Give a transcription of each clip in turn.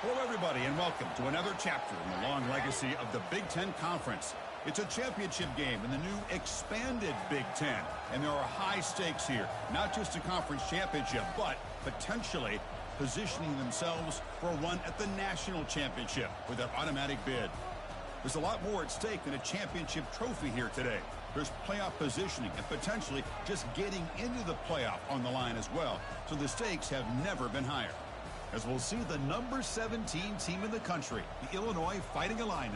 Hello, everybody, and welcome to another chapter in the long legacy of the Big Ten Conference. It's a championship game in the new expanded Big Ten, and there are high stakes here. Not just a conference championship, but potentially positioning themselves for a run at the national championship with their automatic bid. There's a lot more at stake than a championship trophy here today. There's playoff positioning and potentially just getting into the playoff on the line as well. So the stakes have never been higher. As we'll see the number 17 team in the country, the Illinois Fighting Illini,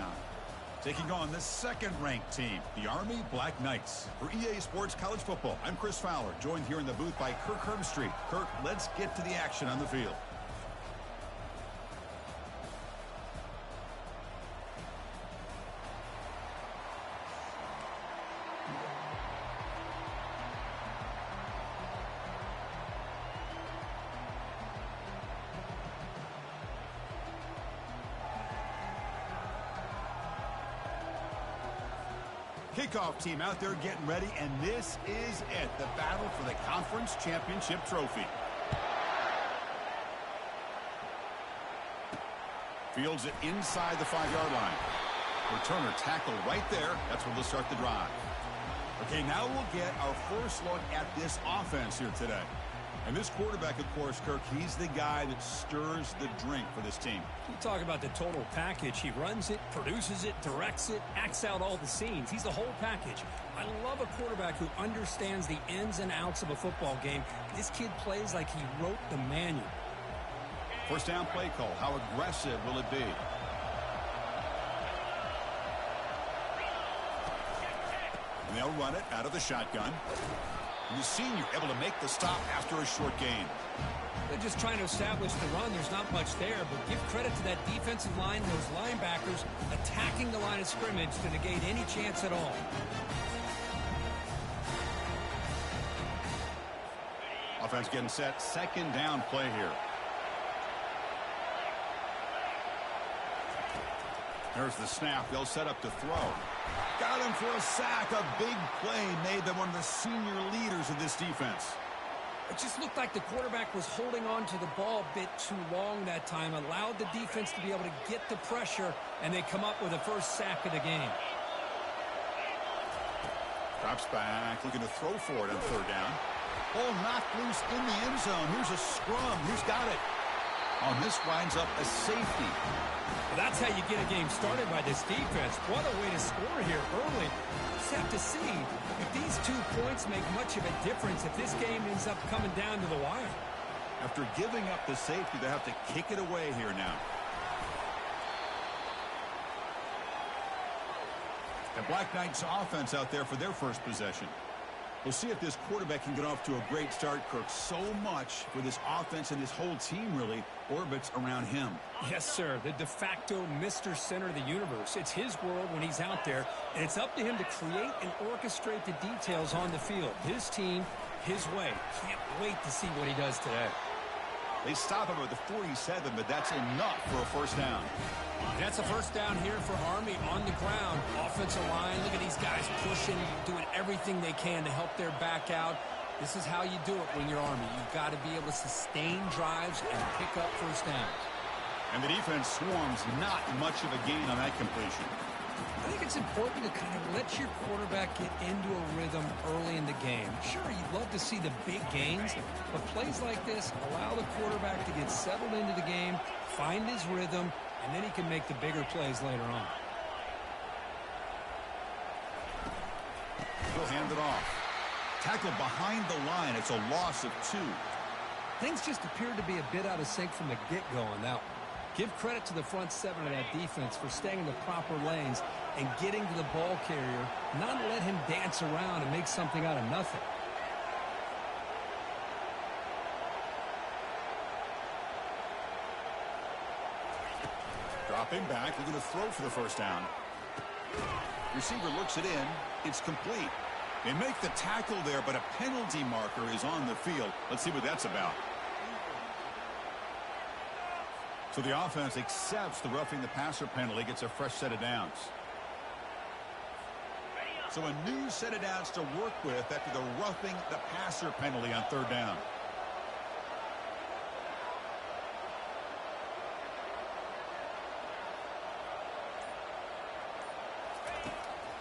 taking on the second-ranked team, the Army Black Knights. For EA Sports College Football, I'm Chris Fowler, joined here in the booth by Kirk Herbstreit. Kirk, let's get to the action on the field. Kickoff team out there getting ready, and this is it, the battle for the conference championship trophy. Fields it inside the 5-yard line. Returner tackle right there. That's where they'll start the drive. Okay, now we'll get our first look at this offense here today. And this quarterback, of course, Kirk, he's the guy that stirs the drink for this team. You talk about the total package. He runs it, produces it, directs it, acts out all the scenes. He's the whole package. I love a quarterback who understands the ins and outs of a football game. This kid plays like he wrote the manual. First down play call. How aggressive will it be? And they'll run it out of the shotgun. And the senior able to make the stop after a short gain. They're just trying to establish the run. There's not much there, but give credit to that defensive line, those linebackers attacking the line of scrimmage to negate any chance at all. Offense getting set. Second down play here. There's the snap. They'll set up to throw. Got him for a sack. A big play made by one of the senior leaders of this defense. It just looked like the quarterback was holding on to the ball a bit too long that time, allowed the defense to be able to get the pressure, and they come up with the first sack of the game. Drops back, looking to throw for it on third down. Ball knocked loose in the end zone. Here's a scrum. Who's got it? On this winds up a safety. Well, that's how you get a game started by this defense. What a way to score here early. Just have to see if these 2 points make much of a difference if this game ends up coming down to the wire. After giving up the safety, they have to kick it away here now. The Black Knights offense out there for their first possession. We'll see if this quarterback can get off to a great start, Kirk. So much for this offense and this whole team really orbits around him. Yes, sir. The de facto Mr. Center of the universe. It's his world when he's out there, and it's up to him to create and orchestrate the details on the field. His team, his way. Can't wait to see what he does today. They stop him at the 47, but that's enough for a first down. That's a first down here for Army on the ground. Offensive line, look at these guys pushing, doing everything they can to help their back out. This is how you do it when you're Army. You've got to be able to sustain drives and pick up first downs. And the defense swarms, not much of a gain on that completion. I think it's important to kind of let your quarterback get into a rhythm early in the game. Sure, you'd love to see the big gains, but plays like this allow the quarterback to get settled into the game, find his rhythm, and then he can make the bigger plays later on. He'll hand it off. Tackled behind the line. It's a loss of 2. Things just appeared to be a bit out of sync from the get-go on that one. Give credit to the front 7 of that defense for staying in the proper lanes and getting to the ball carrier, not let him dance around and make something out of nothing. Dropping back, looking to throw for the first down. Receiver looks it in. It's complete. They make the tackle there, but a penalty marker is on the field. Let's see what that's about. So the offense accepts the roughing the passer penalty, gets a fresh set of downs. So a new set of downs to work with after the roughing the passer penalty on third down.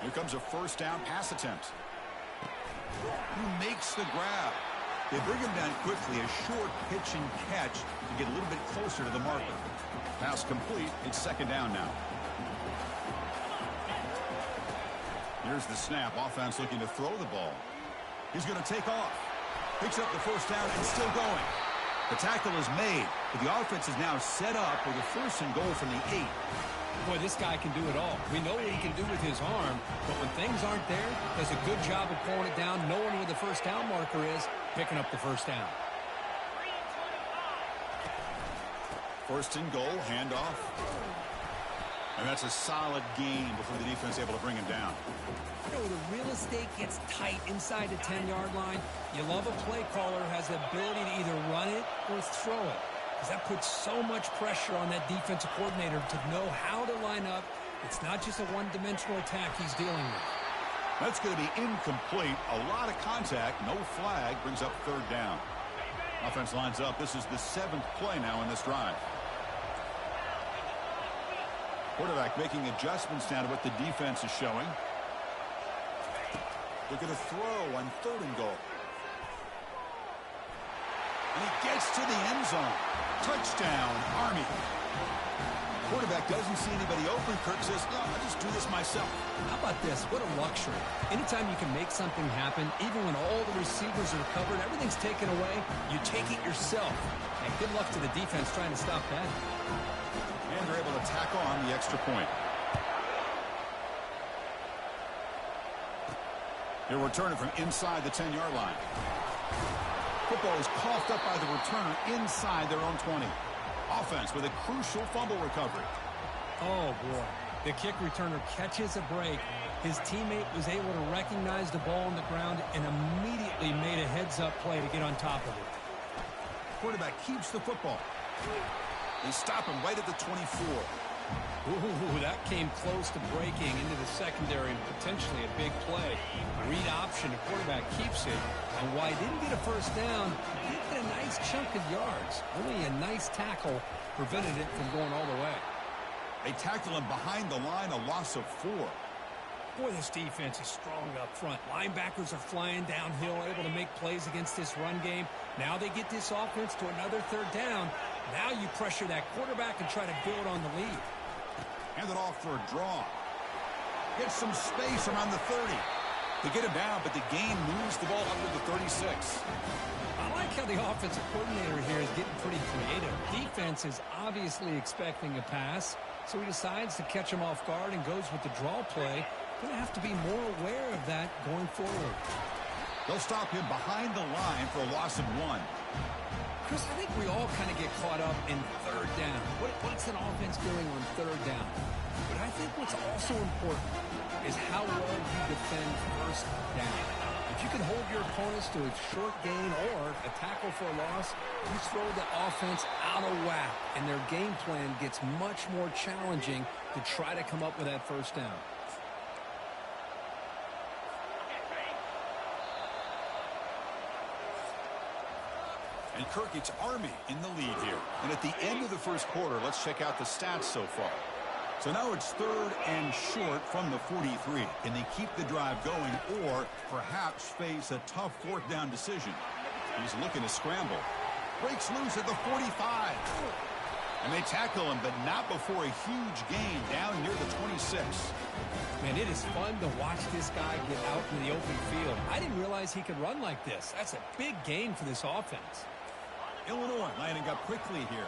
Here comes a first down pass attempt. Who makes the grab? They bring him down quickly, a short pitch and catch to get a little bit closer to the marker. Pass complete. It's second down now. Here's the snap. Offense looking to throw the ball. He's going to take off. Picks up the first down and still going. The tackle is made, but the offense is now set up with a first and goal from the 8. Boy, this guy can do it all. We know what he can do with his arm, but when things aren't there, does a good job of pulling it down, knowing where the first down marker is, picking up the first down. First and goal, handoff. And that's a solid gain before the defense is able to bring him down. You know, the real estate gets tight inside the 10-yard line. You love a play caller who has the ability to either run it or throw it. Because that puts so much pressure on that defensive coordinator to know how to line up. It's not just a one-dimensional attack he's dealing with. That's going to be incomplete. A lot of contact. No flag. Brings up third down. Offense lines up. This is the 7th play now in this drive. Quarterback making adjustments down to what the defense is showing. Look at a throw on third and goal. And he gets to the end zone. Touchdown, Army. Quarterback doesn't see anybody open. Kirk says, no, I'll just do this myself. How about this? What a luxury. Anytime you can make something happen, even when all the receivers are covered, everything's taken away, you take it yourself. And good luck to the defense trying to stop that. And they're able to tack on the extra point. They'll return it from inside the 10-yard line. Football is coughed up by the returner inside their own 20. Offense with a crucial fumble recovery. Oh, boy. The kick returner catches a break. His teammate was able to recognize the ball on the ground and immediately made a heads-up play to get on top of it. Quarterback keeps the football. They stop him right at the 24. Ooh, that came close to breaking into the secondary and potentially a big play. Read option, the quarterback keeps it. And while he didn't get a first down, he did get a nice chunk of yards. Only a nice tackle prevented it from going all the way. They tackle him behind the line, a loss of 4. Boy, this defense is strong up front. Linebackers are flying downhill, able to make plays against this run game. Now they get this offense to another third down. Now you pressure that quarterback and try to build on the lead. Hand it off for a draw. Gets some space around the 30. They get him down, but the gain moves the ball up to the 36. I like how the offensive coordinator here is getting pretty creative. Defense is obviously expecting a pass, so he decides to catch him off guard and goes with the draw play. Going to have to be more aware of that going forward. They'll stop him behind the line for a loss of 1. Chris, I think we all kind of get caught up in third down. What's an offense doing on third down? But I think what's also important is how well you defend first down. If you can hold your opponents to a short gain or a tackle for a loss, you throw the offense out of whack, and their game plan gets much more challenging to try to come up with that first down. And Kirk, it's Army in the lead here. And at the end of the first quarter, let's check out the stats so far. So now it's third and short from the 43. Can they keep the drive going or perhaps face a tough fourth down decision? He's looking to scramble. Breaks loose at the 45. And they tackle him, but not before a huge gain down near the 26. Man, it is fun to watch this guy get out in the open field. I didn't realize he could run like this. That's a big gain for this offense. Illinois lining up quickly here.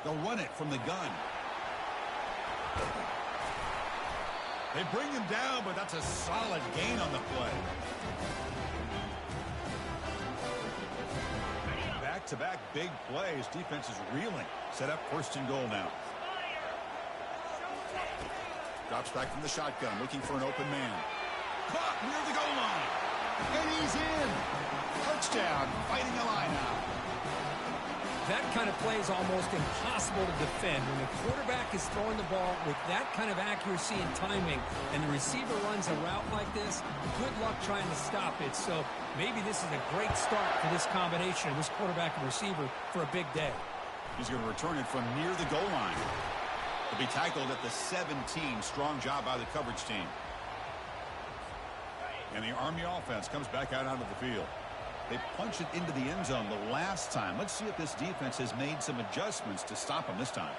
They'll run it from the gun. They bring him down, but that's a solid gain on the play. Back-to-back big plays. Defense is reeling. Set up first and goal now. Drops back from the shotgun, looking for an open man. Caught near the goal line. And he's in. Touchdown, fighting the line now. That kind of play is almost impossible to defend. When the quarterback is throwing the ball with that kind of accuracy and timing, and the receiver runs a route like this, good luck trying to stop it. So maybe this is a great start for this combination of this quarterback and receiver for a big day. He's going to return it from near the goal line. He'll be tackled at the 17. Strong job by the coverage team. And the Army offense comes back out onto the field. They punched it into the end zone the last time. Let's see if this defense has made some adjustments to stop them this time.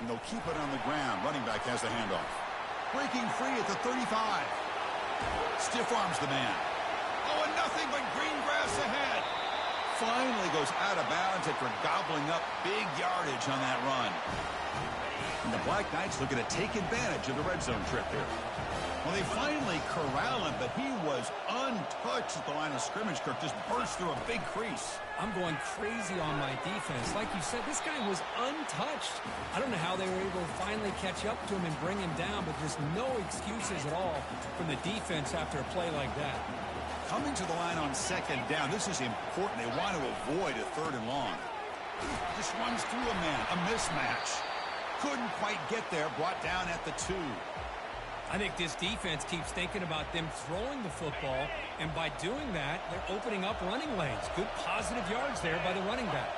And they'll keep it on the ground. Running back has the handoff. Breaking free at the 35. Stiff arms the man. Oh, and nothing but green grass ahead. Finally goes out of bounds after gobbling up big yardage on that run. And the Black Knights looking to take advantage of the red zone trip here. Well, they finally corral him, but he was untouched at the line of scrimmage. Kirk just burst through a big crease. I'm going crazy on my defense. Like you said, this guy was untouched. I don't know how they were able to finally catch up to him and bring him down, but just no excuses at all from the defense after a play like that. Coming to the line on second down, this is important. They want to avoid a third and long. Just runs through a man, a mismatch. Couldn't quite get there, brought down at the 2. I think this defense keeps thinking about them throwing the football, and by doing that, they're opening up running lanes. Good positive yards there by the running back.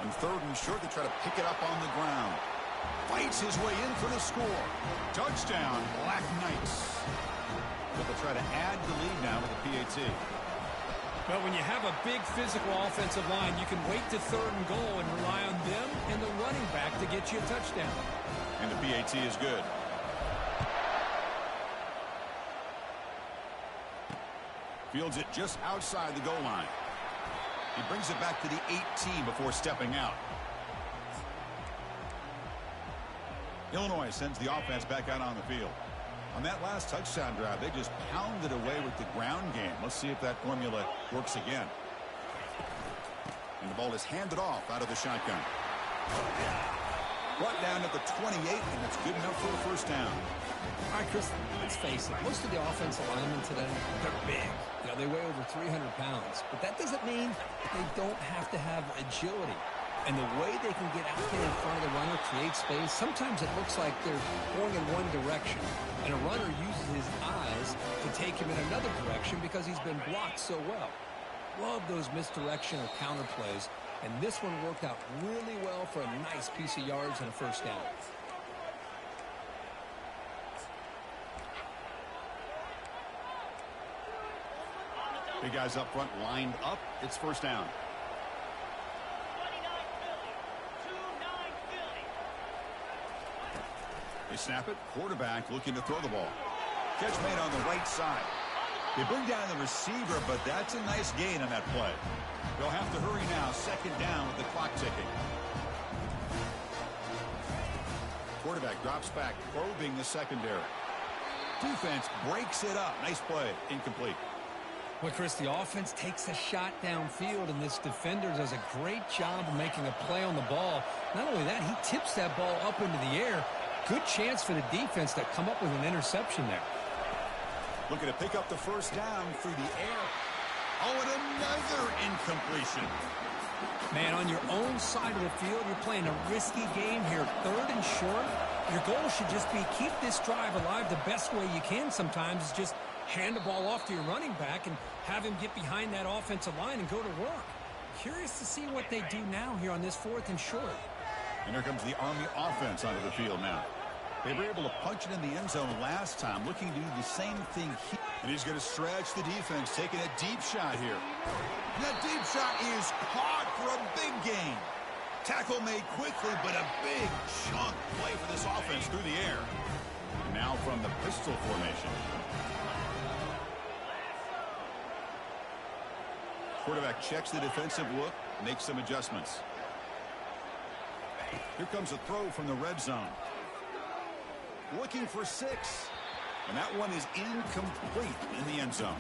On third and short, they try to pick it up on the ground. Fights his way in for the score. Touchdown, Black Knights. But they'll try to add the lead now with a PAT. But when you have a big physical offensive line, you can wait to third and goal and rely on them and the running back to get you a touchdown. And the PAT is good. Fields it just outside the goal line. He brings it back to the 18 before stepping out. Illinois sends the offense back out on the field. On that last touchdown drive, they just pounded away with the ground game. Let's see if that formula works again. And the ball is handed off out of the shotgun. Brought down at the 28, and it's good enough for a first down. All right, Chris, let's face it. Most of the offensive linemen today, they're big. You know, they weigh over 300 pounds. But that doesn't mean they don't have to have agility. And the way they can get out there in front of the runner, create space, sometimes it looks like they're going in one direction. And a runner uses his eyes to take him in another direction because he's been blocked so well. Love those misdirection or counter plays. And this one worked out really well for a nice piece of yards and a first down. Big guys up front lined up. It's first down. They snap it. Quarterback looking to throw the ball. Catch made on the right side. They bring down the receiver, but that's a nice gain on that play. They'll have to hurry now. Second down with the clock ticking. Quarterback drops back, probing the secondary. Defense breaks it up. Nice play. Incomplete. Well, Chris, the offense takes a shot downfield, and this defender does a great job of making a play on the ball. Not only that, he tips that ball up into the air. Good chance for the defense to come up with an interception there. Looking to pick up the first down through the air. Oh, and another incompletion. Man, on your own side of the field, you're playing a risky game here. Third and short. Your goal should just be keep this drive alive the best way you can sometimes is just hand the ball off to your running back and have him get behind that offensive line and go to work. Curious to see what they do now here on this fourth and short. And here comes the Army offense onto the field now. They were able to punch it in the end zone last time, looking to do the same thing here. And he's going to stretch the defense, taking a deep shot here. And that deep shot is caught for a big gain. Tackle made quickly, but a big chunk play for this offense through the air. And now from the pistol formation. Quarterback checks the defensive look, makes some adjustments. Here comes a throw from the red zone. Looking for 6. And that one is incomplete in the end zone.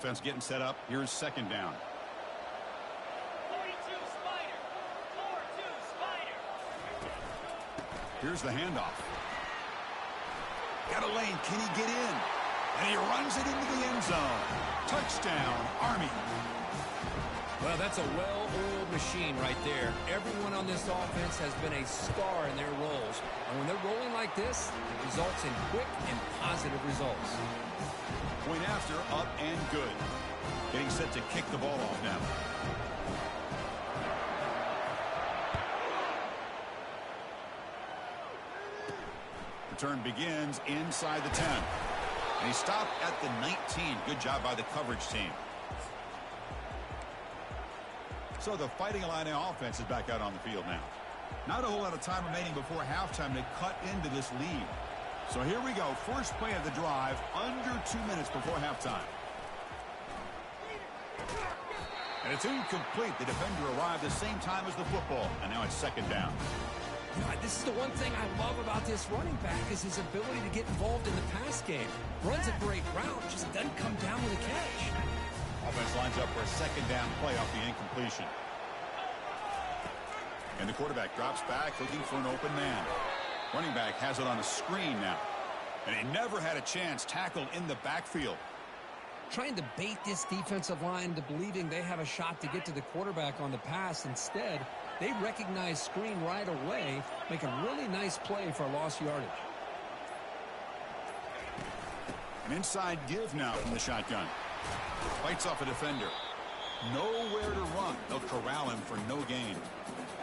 offense getting set up. Here's second down. 42 Spider. 4-2 Spider. Here's the handoff. Got a lane. Can he get in? And he runs it into the end zone. Touchdown, Army. Well, that's a well-oiled machine right there. Everyone on this offense has been a star in their roles. And when they're rolling like this, it results in quick and positive results. Point after, up and good. Getting set to kick the ball off now. Return begins inside the 10. And he stopped at the 19. Good job by the coverage team. So the Fighting Illini offense is back out on the field now. Not a whole lot of time remaining before halftime to cut into this lead. So here we go. First play of the drive, under 2 minutes before halftime. And it's incomplete. The defender arrived the same time as the football. And now it's second down. This is the one thing I love about this running back is his ability to get involved in the pass game. Runs a great route, just doesn't come down with a catch. Offense lines up for a second down play off the incompletion. And the quarterback drops back looking for an open man. Running back has it on a screen now. And he never had a chance tackled in the backfield. Trying to bait this defensive line into believing they have a shot to get to the quarterback on the pass. Instead, they recognize screen right away, make a really nice play for lost yardage. An inside give now from the shotgun. Fights off a defender. Nowhere to run. They'll corral him for no gain.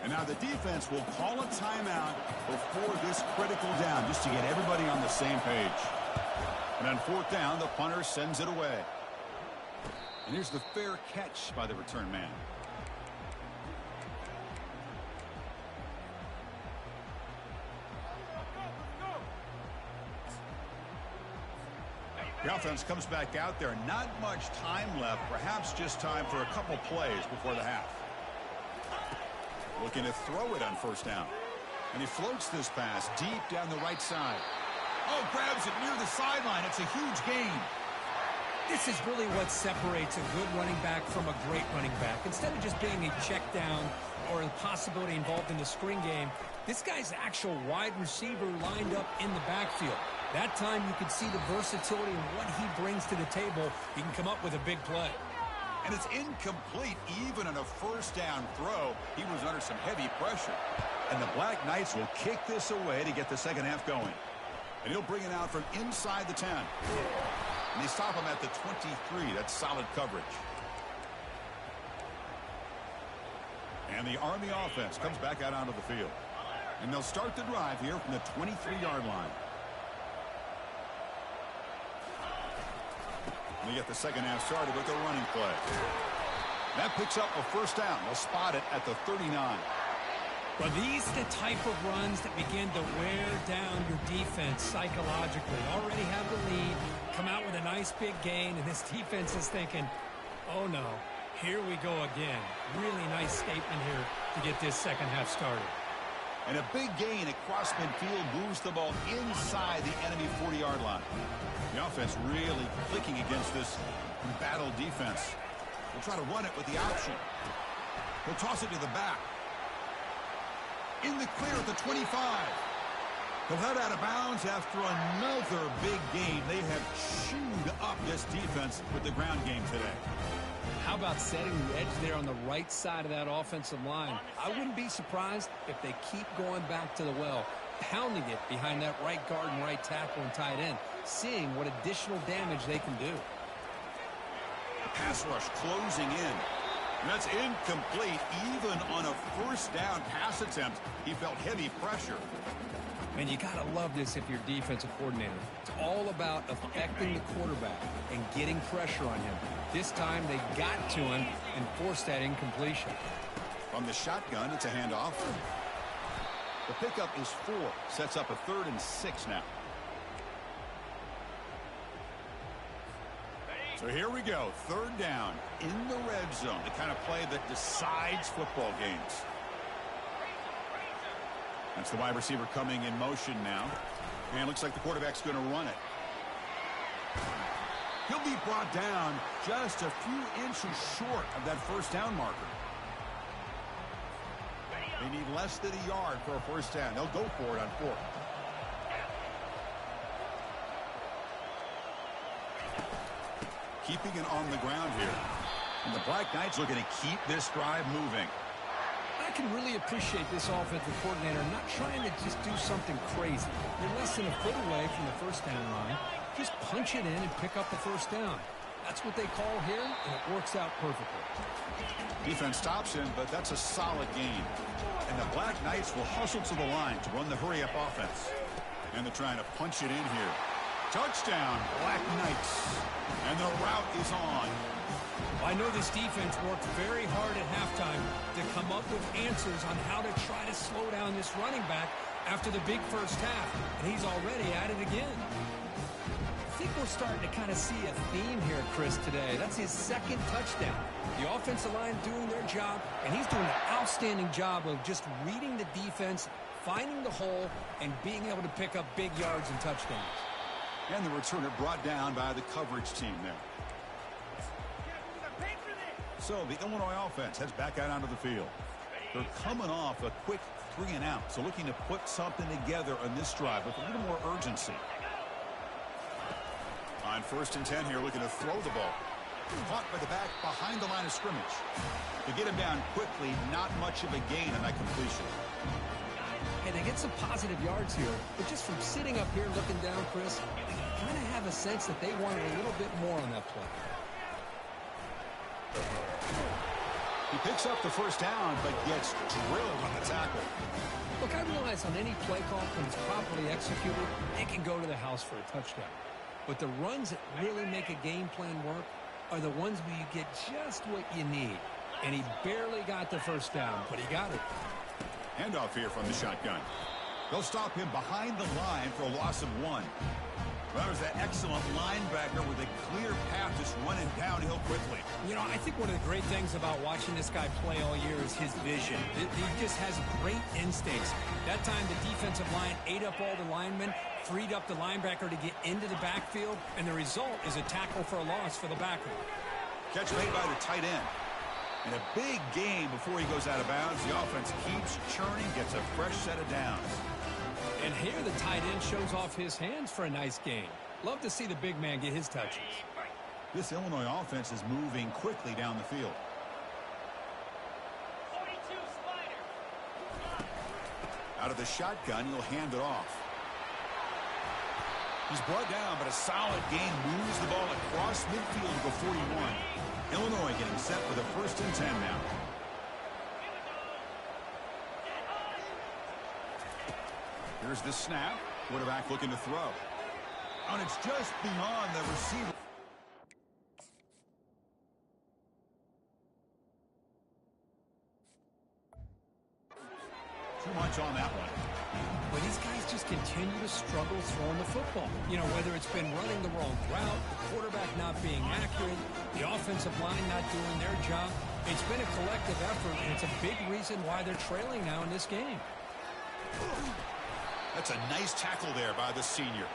And now the defense will call a timeout before this critical down just to get everybody on the same page. And on fourth down, the punter sends it away. And here's the fair catch by the return man. The offense comes back out there. Not much time left. Perhaps just time for a couple plays before the half. Looking to throw it on first down. And he floats this pass deep down the right side. Oh, grabs it near the sideline. It's a huge gain. This is really what separates a good running back from a great running back. Instead of just being a check down or a possibility involved in the screen game, this guy's actual wide receiver lined up in the backfield. That time you could see the versatility and what he brings to the table. He can come up with a big play. And it's incomplete even on a first down throw. He was under some heavy pressure. And the Black Knights will kick this away to get the second half going. And he'll bring it out from inside the 10. And they stop him at the 23. That's solid coverage. And the Army offense comes back out onto the field. And they'll start the drive here from the 23-yard line. And they get the second half started with a running play. That picks up a first down. They'll spot it at the 39. Well, these are the type of runs that begin to wear down your defense psychologically. Already have the lead, come out with a nice big gain, and this defense is thinking, oh no, here we go again. Really nice statement here to get this second half started. And a big gain across midfield moves the ball inside the enemy 40-yard line. The offense really clicking against this embattled defense. They'll try to run it with the option. They'll toss it to the back. In the clear at the 25. They'll head out of bounds after another big gain. They have chewed up this defense with the ground game today. How about setting the edge there on the right side of that offensive line? I wouldn't be surprised if they keep going back to the well, pounding it behind that right guard and right tackle and tight end, seeing what additional damage they can do. The pass rush closing in. And that's incomplete. Even on a first down pass attempt, he felt heavy pressure. And you got to love this if you're defensive coordinator. It's all about affecting the quarterback and getting pressure on him. This time they got to him and forced that incompletion. From the shotgun, it's a handoff. The pickup is 4. Sets up a 3rd and 6 now. So here we go. 3rd down in the red zone. The kind of play that decides football games. That's the wide receiver coming in motion now. And looks like the quarterback's going to run it. He'll be brought down just a few inches short of that first down marker. They need less than a yard for a first down. They'll go for it on 4th. Keeping it on the ground here. And the Black Knights looking to keep this drive moving. I can really appreciate this offensive coordinator not trying to just do something crazy. They're less than a foot away from the first down line. Just punch it in and pick up the first down. That's what they call here, and it works out perfectly. Defense stops him, but that's a solid gain. And the Black Knights will hustle to the line to run the hurry-up offense. And they're trying to punch it in here. Touchdown, Black Knights. And the route is on. I know this defense worked very hard at halftime to come up with answers on how to try to slow down this running back after the big first half. And he's already at it again. I think we're starting to kind of see a theme here, Chris, today. That's his second touchdown. The offensive line doing their job, and he's doing an outstanding job of just reading the defense, finding the hole, and being able to pick up big yards and touchdowns. And the returner brought down by the coverage team there. So the Illinois offense heads back out onto the field. They're coming off a quick 3-and-out, so looking to put something together on this drive with a little more urgency. On 1st and 10 here, looking to throw the ball. Caught by the back behind the line of scrimmage. To get him down quickly, not much of a gain on that completion. Hey, they get some positive yards here, but just from sitting up here looking down, Chris, I kind of have a sense that they wanted a little bit more on that play. He picks up the first down, but gets drilled on the tackle. Look, I realize on any play call, when it's properly executed, it can go to the house for a touchdown. But the runs that really make a game plan work are the ones where you get just what you need. And he barely got the first down, but he got it. Handoff here from the shotgun. They'll stop him behind the line for a loss of 1. Well, there's that excellent linebacker with a clear path just running downhill quickly. You know, I think one of the great things about watching this guy play all year is his vision. He just has great instincts. That time the defensive line ate up all the linemen, freed up the linebacker to get into the backfield, and the result is a tackle for a loss for the backer. Catch made by the tight end. And a big gain before he goes out of bounds. The offense keeps churning, gets a fresh set of downs. And here the tight end shows off his hands for a nice gain. Love to see the big man get his touches. This Illinois offense is moving quickly down the field. 42 Spider. Out of the shotgun, he'll hand it off. He's brought down, but a solid gain moves the ball across midfield to go 41. Illinois getting set for the 1st and 10 now. Here's the snap. Quarterback looking to throw. And it's just beyond the receiver. Too much on that one. Well, these guys just continue to struggle throwing the football. You know, whether it's been running the wrong route, the quarterback not being accurate, the offensive line not doing their job. It's been a collective effort, and it's a big reason why they're trailing now in this game. That's a nice tackle there by the senior.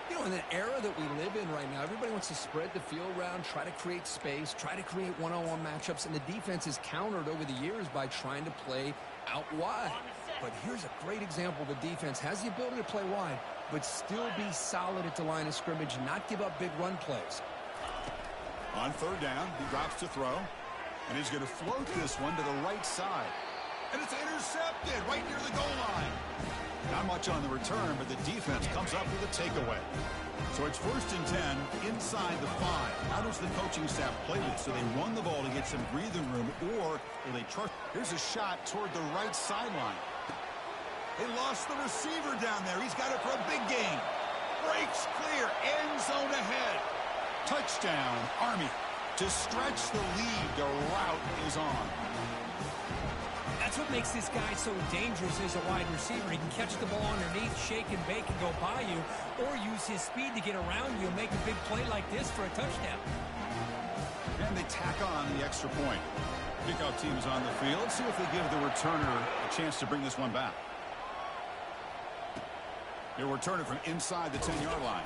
You know, in the era that we live in right now, everybody wants to spread the field around, try to create space, try to create one-on-one matchups, and the defense is countered over the years by trying to play out wide. But here's a great example. The defense has the ability to play wide, but still be solid at the line of scrimmage and not give up big run plays. On 3rd down, he drops to throw, and he's going to float this one to the right side. And it's intercepted right near the goal line. Not much on the return, but the defense comes up with a takeaway. So it's 1st and 10 inside the 5. How does the coaching staff play this? So they run the ball to get some breathing room, or will they trust? Here's a shot toward the right sideline. They lost the receiver down there. He's got it for a big gain. Breaks clear. End zone ahead. Touchdown, Army. To stretch the lead, the route is on. That's what makes this guy so dangerous as a wide receiver. He can catch the ball underneath, shake and bake and go by you, or use his speed to get around you and make a big play like this for a touchdown. And they tack on the extra point. Kickoff team's on the field. Let's see if they give the returner a chance to bring this one back. They'll return it from inside the 10-yard line.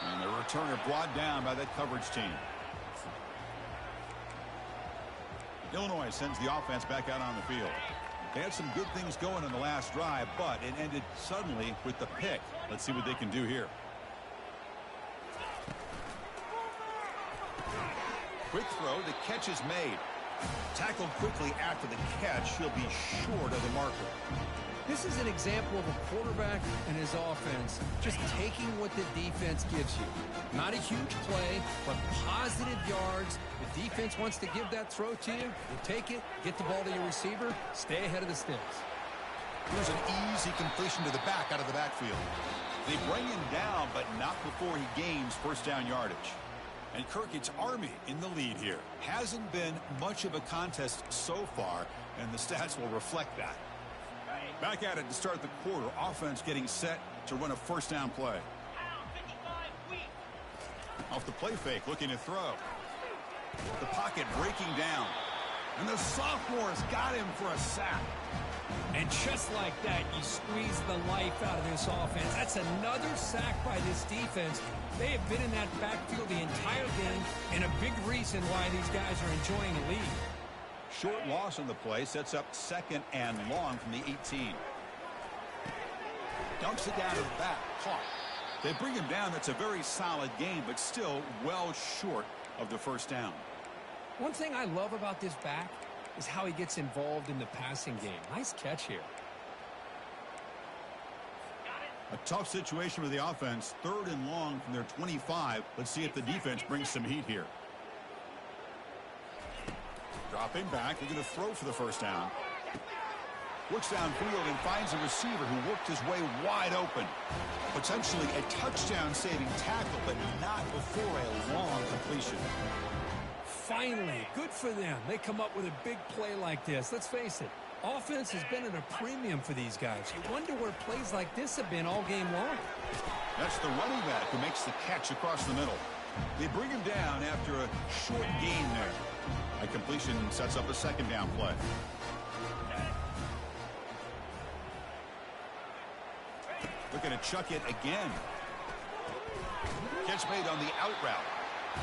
And the returner brought down by that coverage team. Illinois sends the offense back out on the field. They had some good things going in the last drive, but it ended suddenly with the pick. Let's see what they can do here. Quick throw. The catch is made. Tackled quickly after the catch. He'll be short of the marker. This is an example of a quarterback and his offense just taking what the defense gives you. Not a huge play, but positive yards. The defense wants to give that throw to you. You take it, get the ball to your receiver, stay ahead of the sticks. Here's an easy completion to the back out of the backfield. They bring him down, but not before he gains first down yardage. And Kirk, it's Army in the lead here. Hasn't been much of a contest so far, and the stats will reflect that. Back at it to start the quarter. Offense getting set to run a first down play. Off the play fake, looking to throw. The pocket breaking down. And the sophomore's got him for a sack. And just like that, you squeeze the life out of this offense. That's another sack by this defense. They have been in that backfield the entire game, and a big reason why these guys are enjoying the lead. Short loss on the play sets up second and long from the 18. Dumps it down to the back. Caught. They bring him down. That's a very solid game, but still well short of the first down. One thing I love about this back is how he gets involved in the passing game. Nice catch here. A tough situation with the offense. Third and long from their 25. Let's see if the defense brings some heat here. Dropping back. They're going to throw for the first down. Looks downfield and finds a receiver who worked his way wide open. Potentially a touchdown-saving tackle, but not before a long completion. Finally, good for them. They come up with a big play like this. Let's face it, offense has been at a premium for these guys. You wonder where plays like this have been all game long. That's the running back who makes the catch across the middle. They bring him down after a short gain there. A completion sets up a second down play. Looking to chuck it again. Catch made on the out route.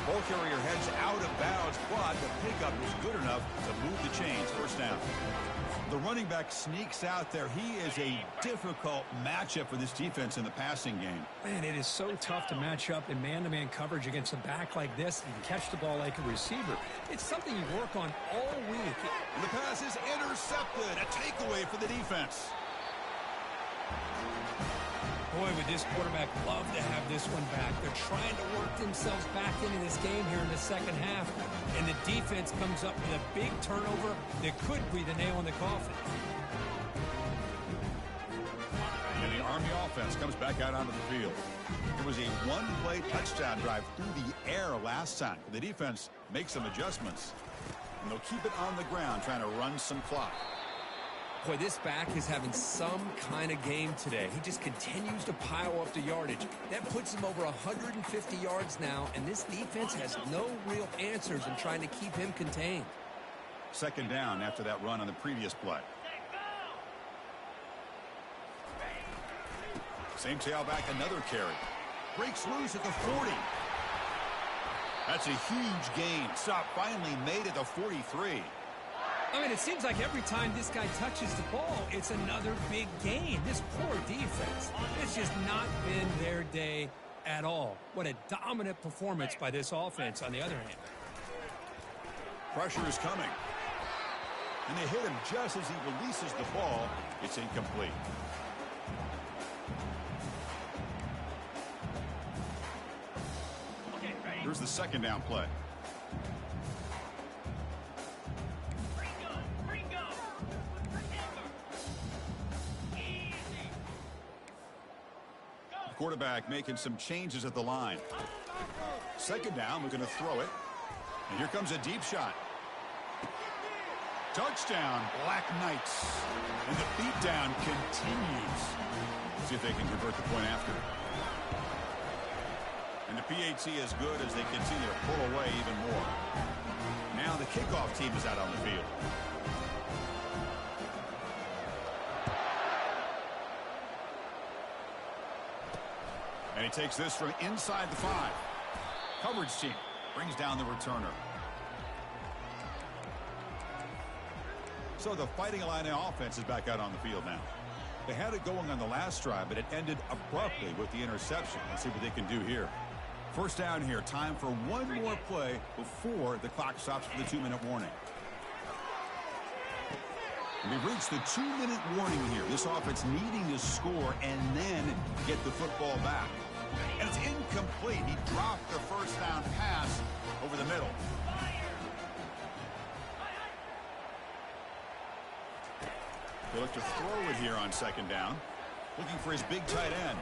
Ball carrier heads out of bounds, but the pickup is good enough to move the chains. First down. The running back sneaks out there. He is a difficult matchup for this defense in the passing game. Man, it is so tough to match up in man-to-man coverage against a back like this and catch the ball like a receiver. It's something you work on all week. And the pass is intercepted. A takeaway for the defense. Boy, would this quarterback love to have this one back. They're trying to work themselves back into this game here in the second half. And the defense comes up with a big turnover that could be the nail in the coffin. And the Army offense comes back out onto the field. It was a one-play touchdown drive through the air last time. The defense makes some adjustments. And they'll keep it on the ground, trying to run some clock. Boy, this back is having some kind of game today. He just continues to pile up the yardage. That puts him over 150 yards now, and this defense has no real answers in trying to keep him contained. Second down after that run on the previous play. Same tailback, another carry. Breaks loose at the 40. That's a huge gain. Stop finally made at the 43. I mean, it seems like every time this guy touches the ball, it's another big gain. This poor defense, it's just not been their day at all. What a dominant performance by this offense, on the other hand. Pressure is coming. And they hit him just as he releases the ball. It's incomplete. Here's the second down play. Quarterback making some changes at the line. Second down, we're going to throw it. And here comes a deep shot. Touchdown, Black Knights. And the beatdown continues. See if they can convert the point after. And the PAT is good as they continue to pull away even more. Now the kickoff team is out on the field. And he takes this from inside the 5. Coverage team brings down the returner. So the Fighting Illini offense is back out on the field now. They had it going on the last drive, but it ended abruptly with the interception. Let's see what they can do here. First down here. Time for one more play before the clock stops for the 2-minute warning. We've reached the 2-minute warning here. This offense needing to score and then get the football back. And it's incomplete. He dropped the first down pass over the middle. They look to throw it here on second down. Looking for his big tight end.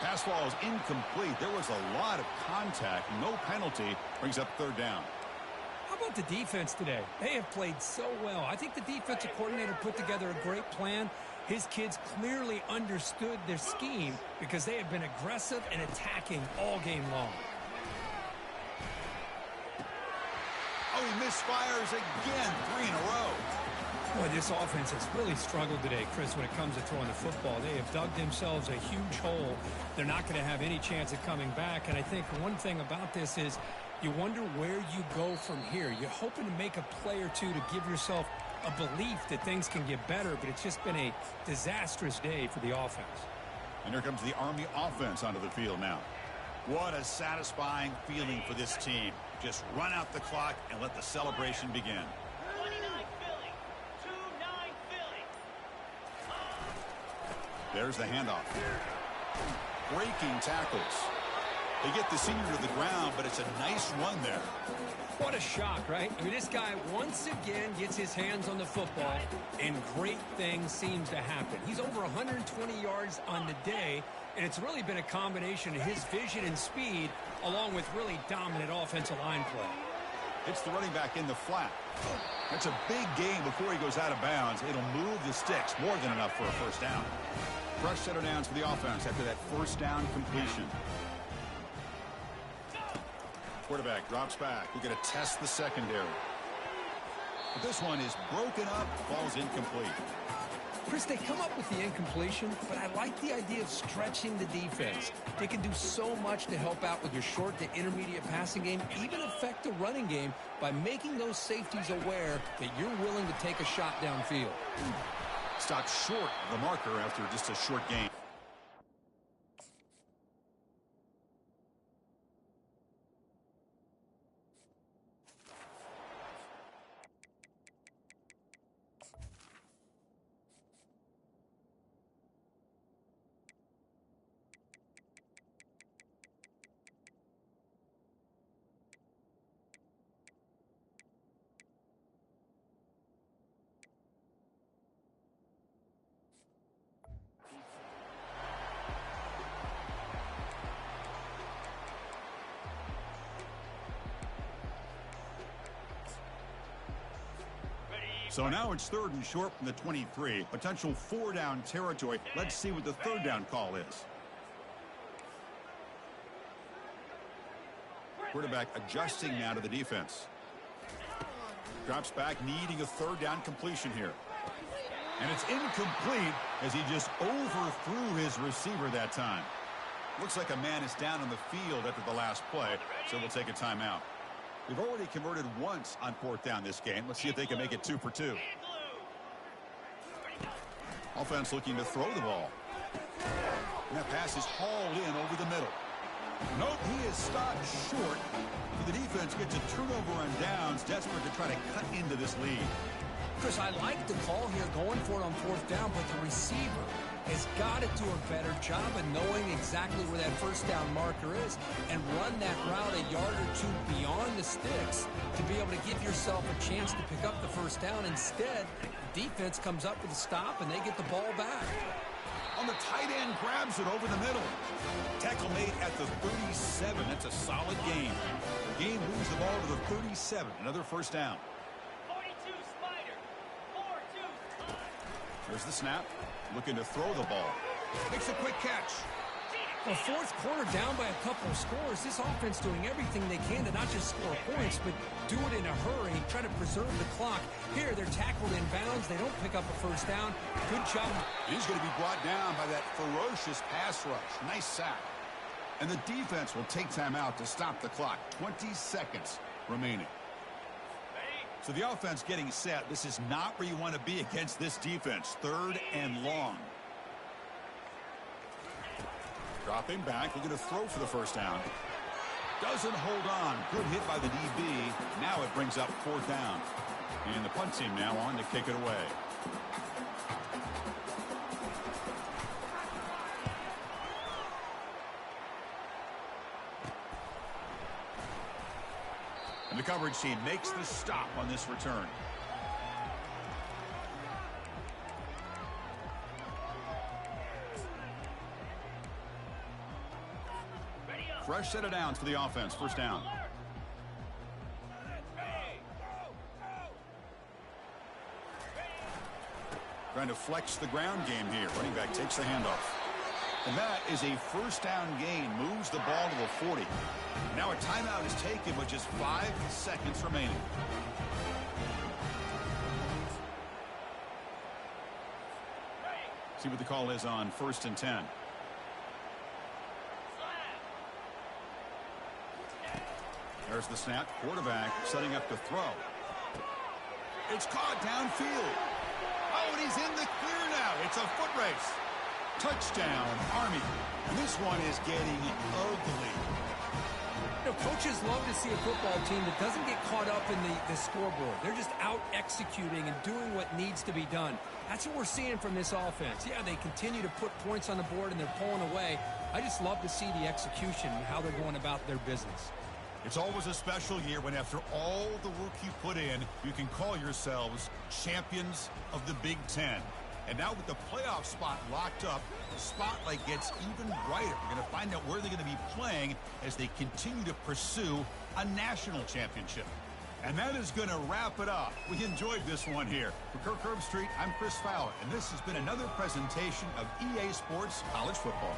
Pass ball is incomplete. There was a lot of contact. No penalty. Brings up third down. How about the defense today? They have played so well. I think the defensive coordinator put together a great plan. His kids clearly understood their scheme because they have been aggressive and attacking all game long. Oh, he misfires again. 3 in a row. Boy, this offense has really struggled today, Chris, when it comes to throwing the football. They have dug themselves a huge hole. They're not going to have any chance of coming back. And I think one thing about this is you wonder where you go from here. You're hoping to make a play or two to give yourself a belief that things can get better, but it's just been a disastrous day for the offense. And here comes the Army offense onto the field now. What a satisfying feeling for this team. Just run out the clock and let the celebration begin. 29 Philly. 2-9 Philly. There's the handoff. Breaking tackles. They get the senior to the ground, but it's a nice run there. What a shock, right? I mean, this guy once again gets his hands on the football, and great things seems to happen. He's over 120 yards on the day, and it's really been a combination of his vision and speed, along with really dominant offensive line play. It's the running back in the flat. That's a big gain before he goes out of bounds. It'll move the sticks more than enough for a first down. Fresh set of downs for the offense after that first down completion. Quarterback drops back. We're going to test the secondary. But this one is broken up, falls incomplete. Chris, they come up with the incompletion, but I like the idea of stretching the defense. They can do so much to help out with your short to intermediate passing game, even affect the running game by making those safeties aware that you're willing to take a shot downfield. Stopped short of the marker after just a short gain. So now it's third and short from the 23. Potential 4-down territory. Let's see what the third down call is. Quarterback adjusting now to the defense. Drops back, needing a third down completion here. And it's incomplete as he just overthrew his receiver that time. Looks like a man is down on the field after the last play, so we'll take a timeout. We've already converted once on fourth down this game. Let's see if they can make it 2 for 2. Offense looking to throw the ball. And that pass is hauled in over the middle. Nope, he is stopped short. So the defense gets a turnover on downs, desperate to try to cut into this lead. Chris, I like the call here, going for it on fourth down, but the receiver has got to do a better job of knowing exactly where that first down marker is and run that route a yard or two beyond the sticks to be able to give yourself a chance to pick up the first down. Instead, the defense comes up with a stop and they get the ball back. On the tight end, grabs it over the middle. Tackle made at the 37. That's a solid gain. The game moves the ball to the 37. Another first down. 42 Spider. 4-2. There's the snap. Looking to throw the ball. Makes a quick catch. Well, fourth quarter down by a couple of scores. This offense doing everything they can to not just score points, but do it in a hurry, try to preserve the clock. Here, they're tackled in bounds. They don't pick up a first down. Good job. He's going to be brought down by that ferocious pass rush. Nice sack. And the defense will take time out to stop the clock. 20 seconds remaining. So the offense getting set. This is not where you want to be against this defense. 3rd and long. Dropping back, looking to throw for the first down. Doesn't hold on. Good hit by the DB. Now it brings up 4th down. And the punt team now on to kick it away. And the coverage team makes the stop on this return. Fresh set of downs for the offense. First down. Trying to flex the ground game here. Running back takes the handoff. And that is a first down gain. Moves the ball to the 40. Now a timeout is taken with just 5 seconds remaining. See what the call is on 1st and 10. There's the snap. Quarterback setting up to throw. It's caught downfield. Oh, and he's in the clear now. It's a foot race. Touchdown, Army. And this one is getting ugly. You know, coaches love to see a football team that doesn't get caught up in the scoreboard. They're just out executing and doing what needs to be done. That's what we're seeing from this offense. Yeah, they continue to put points on the board and they're pulling away. I just love to see the execution and how they're going about their business. It's always a special year when after all the work you put in, you can call yourselves champions of the Big Ten. And now with the playoff spot locked up, the spotlight gets even brighter. We're going to find out where they're going to be playing as they continue to pursue a national championship. And that is going to wrap it up. We enjoyed this one here. For Kirk Herbstreit, I'm Chris Fowler, and this has been another presentation of EA Sports College Football.